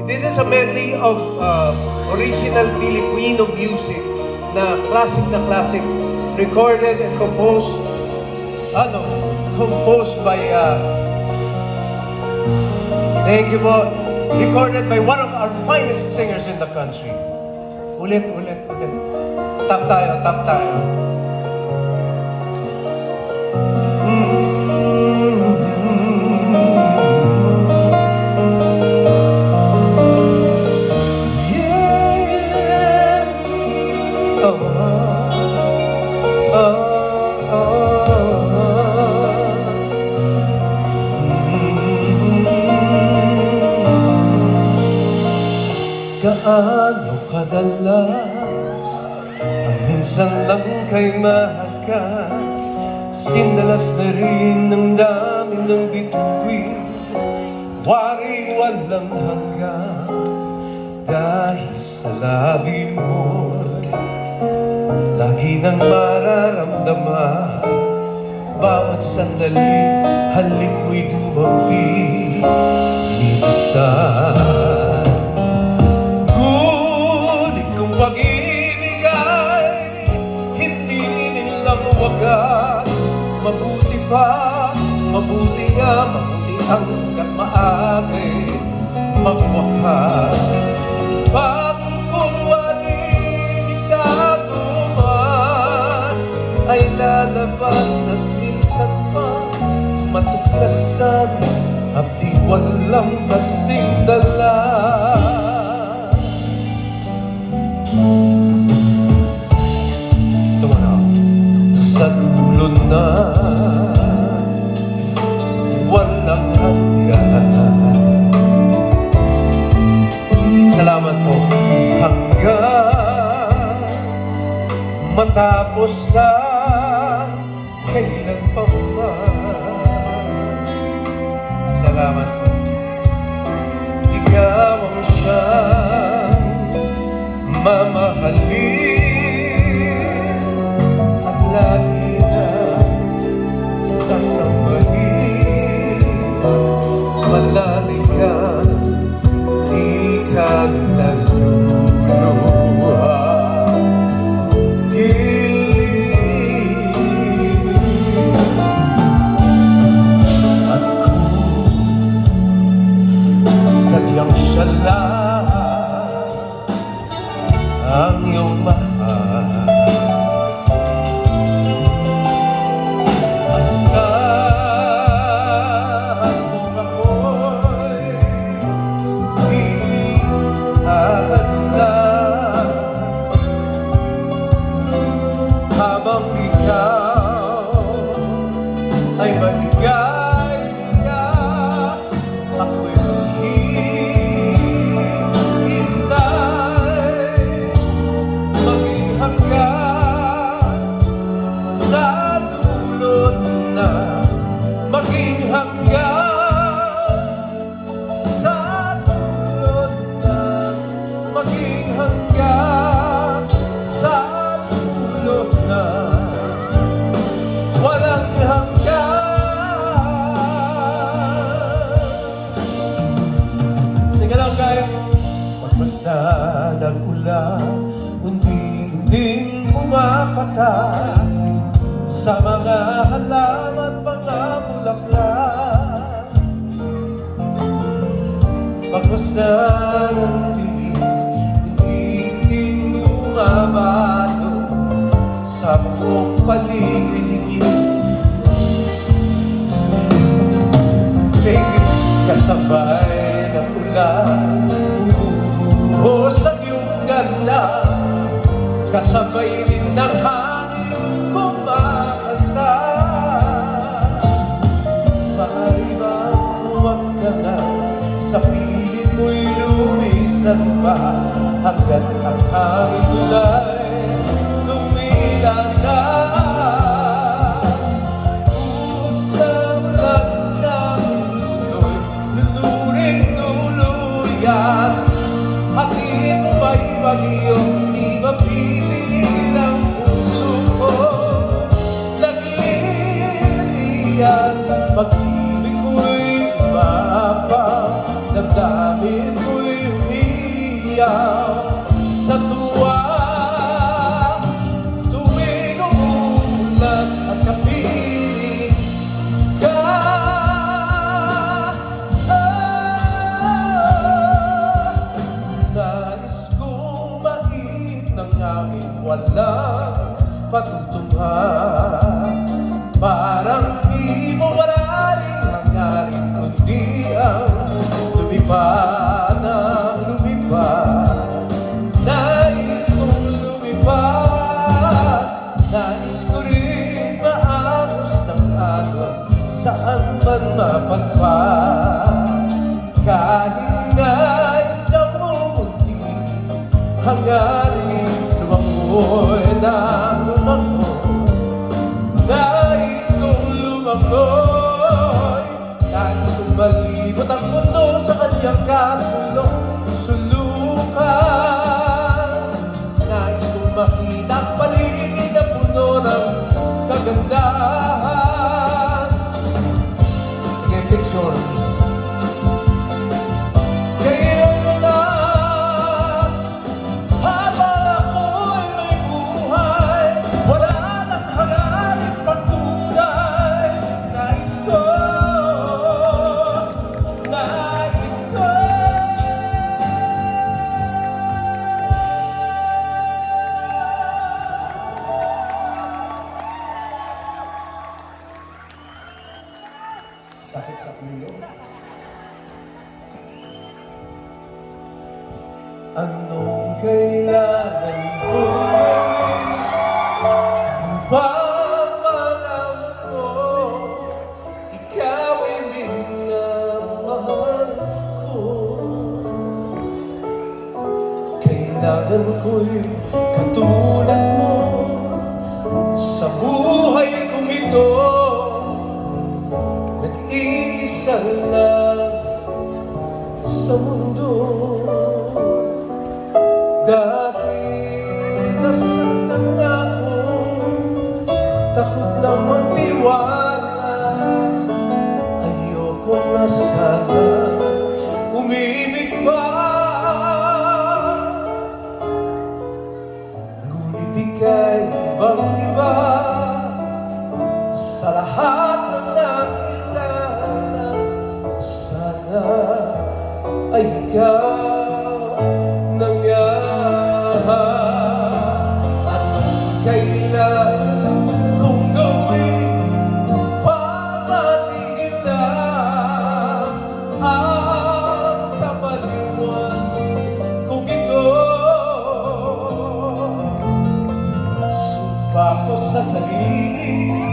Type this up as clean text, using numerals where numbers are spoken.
This is a medley of original Filipino music na classic, recorded and composed by thank you po, recorded by one of our finest singers in the country. Ulit. Tap tayo. Gaano kadalas ang minsan lang kay mahal ka, sinalas na rin ng dami ng bituin, wari walang hanggan, dahil sa labi mo lagi nang mararamdaman, bawat sandali halik mo'y dumampi. Minsan pag-ibig ay hindi nilang wagas, mabuti hanggat maagay magwakas. Pagkukuwaling itago man ay lalabas at minsan pa matuklasan at di walang kasing dalas. Sa dulo na walang hanggan. Salamat po. Hanggang matapos sa kailan pa man. Salamat po. Ikaw ang siyang mamahalin at lagi na sasambahin. Malalim ka, di ka naluluha. Gilid at kung sadyang siya lang ang iyong mahal, asahan mong ako'y ihahadlan habang ikaw ay maligaya, ako'y maghihintay maging hanggan sa dulot na, maging hanggan sa dulot na, maging hanggan sa dulot na walang hanggan. Sige lang guys. Pagmasta ng ulan, unti-unting pumapatak sa mga halaman, mga bulaklak. Pagmasta ng dilim, unti-unting bumabato sa buong paligid. Kasabay ng ulan, bumubuhos ang iyong ganda, kasabay rin ng hangin kumakanta. Maaari bang huwag ka na sa piling ko'y lumisan pa, hanggat ang hangin tulay tumila na. Hatid mo ba'y bagyo, di mapipigil ang puso ko. Nagliliyan, pag-ibig ko'y mapang, damdamin ko'y umiiyak sa tuwa tuwing umuulan at kapiling ka. Nais kong mait ng aming walang patutungan, parang di mo wala rin hangarin kundi ang lumipad ng lumipad. Nais kong lumipad, nais ko rin maamos ng agos saan man mapadpad. Kahit nais diyang mumunti, hangarin lumangoy na lumangoy. Nais kong lumangoy, nais kong malibot ang mundo sa kanyang kasulok-sulukan. Nais kong makita ang paligid na puno ng kagandahan. Sige, picture. Ngayon na, habang ako'y may buhay, wala nang hangarin pagtunay. Nais ko, nais ko. Sakit sa ulo. Anong kailangan ko upang malaman mo ikaw ay minamahal ko? Kailangan ko'y katulad mo sa buhay kong ito. Nag-iisa lang sa mundo. Dati nasaktan ako, takot na magtiwala. Ayoko na sana umibig pa. Ngunit ika'y ibang-iba sa lahat ng nakilala. Sana ay ikaw na nga. Anong kailangan kong gawin para matigil na ang kabaliwan kong ito? Sumpa ko sa sarili